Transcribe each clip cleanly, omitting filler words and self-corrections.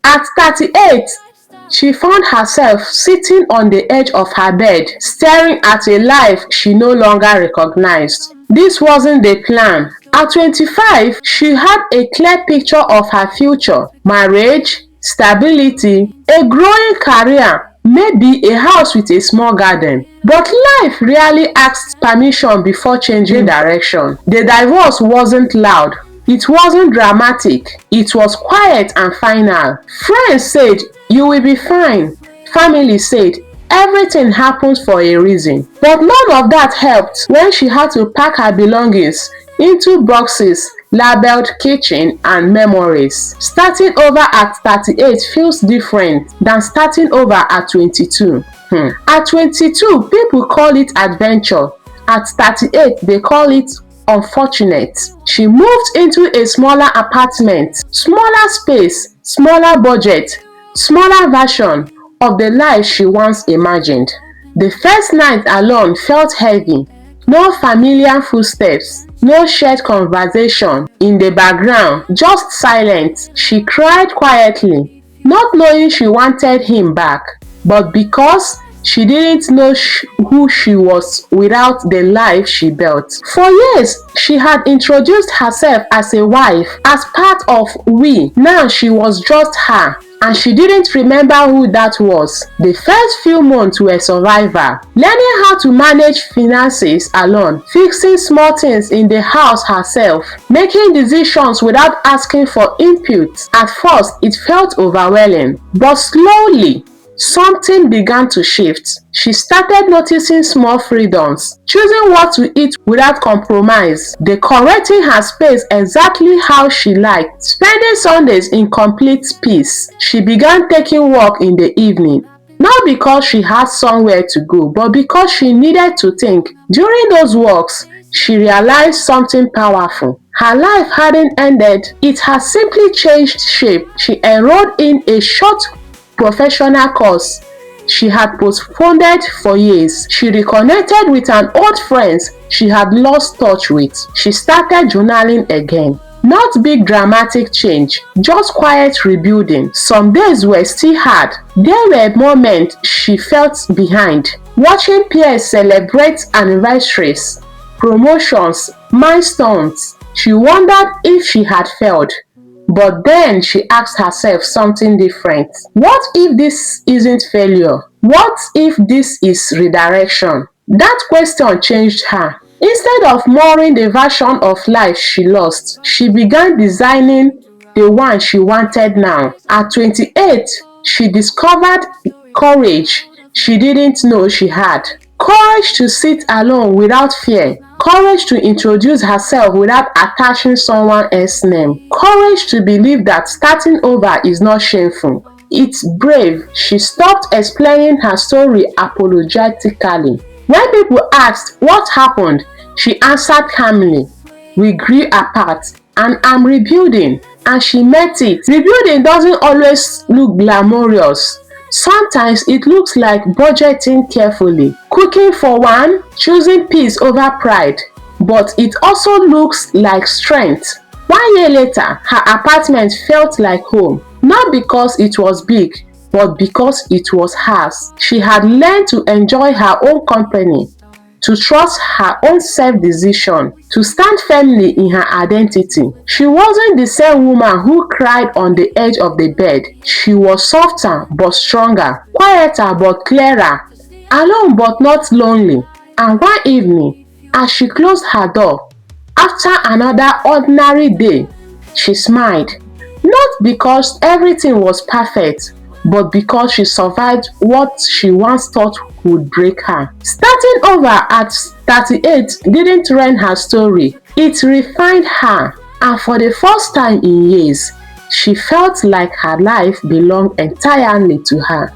At 38, she found herself sitting on the edge of her bed, staring at a life she no longer recognized. This wasn't the plan. At 25, she had a clear picture of her future: marriage, stability, a growing career, maybe a house with a small garden. But life rarely asks permission before changing direction. The divorce wasn't loud. It wasn't dramatic. It was quiet and final. Friends said, "You will be fine." Family said, "Everything happens for a reason." But none of that helped when she had to pack her belongings into boxes labeled kitchen and memories. Starting over at 38 feels different than starting over at 22. At 22, people call it adventure. At 38, they call it unfortunate. She moved into a smaller apartment, smaller space, smaller budget, smaller version of the life she once imagined. The first night alone felt heavy. No familiar footsteps, no shared conversation in the background, just silence. She cried quietly, not knowing she wanted him back, but because she didn't know who she was without the life she built. For years, she had introduced herself as a wife, as part of we. Now she was just her, and she didn't remember who that was. The first few months were survival, learning how to manage finances alone, fixing small things in the house herself, making decisions without asking for input. At first, it felt overwhelming, but slowly, something began to shift. She started noticing small freedoms, choosing what to eat without compromise, decorating her space exactly how she liked, spending Sundays in complete peace. She began taking walk in the evening, not because she had somewhere to go, but because she needed to think. During those walks, she realized something powerful. Her life hadn't ended, it had simply changed shape. She enrolled in a short professional course she had postponed for years. She reconnected with an old friend she had lost touch with. She started journaling again. Not big dramatic change, just quiet rebuilding. Some days were still hard. There were moments she felt behind. Watching peers celebrate anniversaries, promotions, milestones, she wondered if she had failed. But then she asked herself something different. What if this isn't failure? What if this is redirection? That question changed her. Instead of mourning the version of life she lost, she began designing the one she wanted now. At 28, she discovered courage she didn't know she had. Courage to sit alone without fear. Courage to introduce herself without attaching someone else's name. Courage to believe that starting over is not shameful. It's brave. She stopped explaining her story apologetically. When people asked what happened, she answered calmly, "We grew apart, and I'm rebuilding." And she met it. Rebuilding doesn't always look glamorous. Sometimes it looks like budgeting carefully, cooking for one, choosing peace over pride. But it also looks like strength. 1 year later, her apartment felt like home, not because it was big, but because it was hers. She had learned to enjoy her own company, to trust her own self-decision, to stand firmly in her identity. She wasn't the same woman who cried on the edge of the bed. She was softer but stronger, quieter but clearer, alone but not lonely. And one evening, as she closed her door, after another ordinary day, she smiled. Not because everything was perfect, but because she survived what she once thought would break her. Starting over at 38 didn't ruin her story, it refined her. And for the first time in years, she felt like her life belonged entirely to her.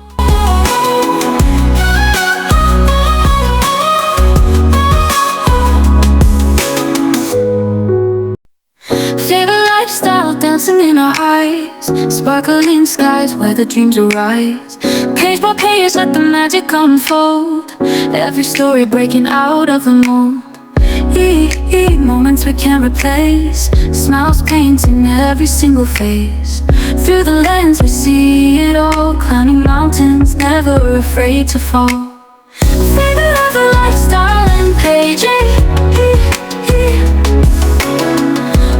Dancing in our eyes, sparkling skies where the dreams arise. Page by page, let the magic unfold. Every story breaking out of the mold. Moments we can't replace. Smiles painting every single face. Through the lens we see it all, climbing mountains, never afraid to fall. Favorite of the lifestyle and paging,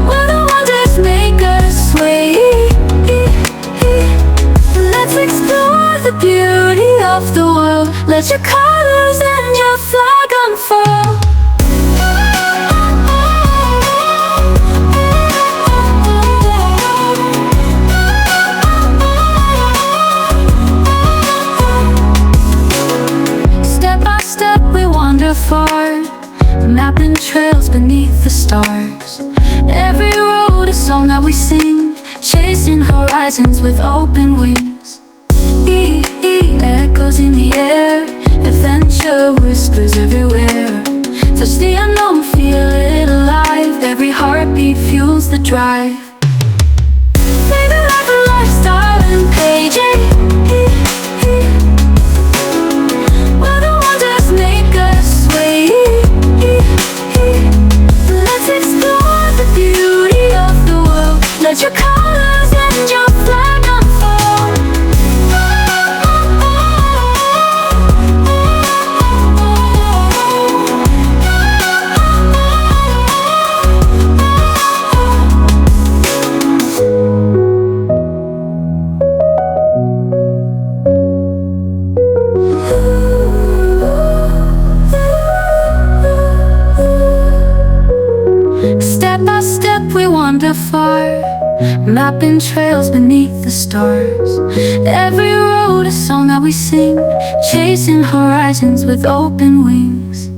where the wonders make us sway. Let's explore the beauty of the world. Let your colors and your flag unfurl. Step by step we wander far, mapping trails beneath the stars. Every road a song that we sing, chasing horizons with open wings. Echoes in the air, adventure whispers everywhere. Touch the unknown, feel it alive. Every heartbeat fuels the drive. Favorite of the lifestyle and paging, where the wonders make us sway. Let's explore the beauty of the world. Let your colors and your flag unfold. Step by step we wander far, mapping trails beneath the stars. Every road a song that we sing, chasing horizons with open wings.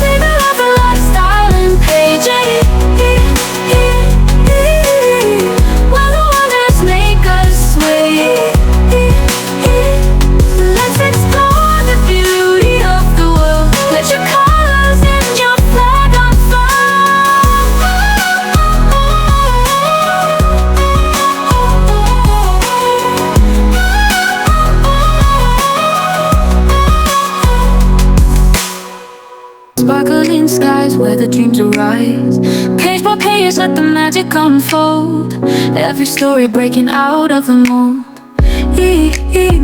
Favorite of the lifestyle and paging, where the wonders make us sway. Let's explore the beauty of the world. Let your colors and your flag sparkling skies where the dreams arise. Page by page let the magic unfold. Every story breaking out of the mold.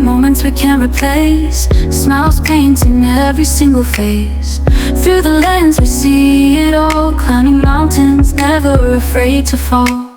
Moments we can't replace, smiles painting every single face. Through the lens we see it all, climbing mountains, never afraid to fall.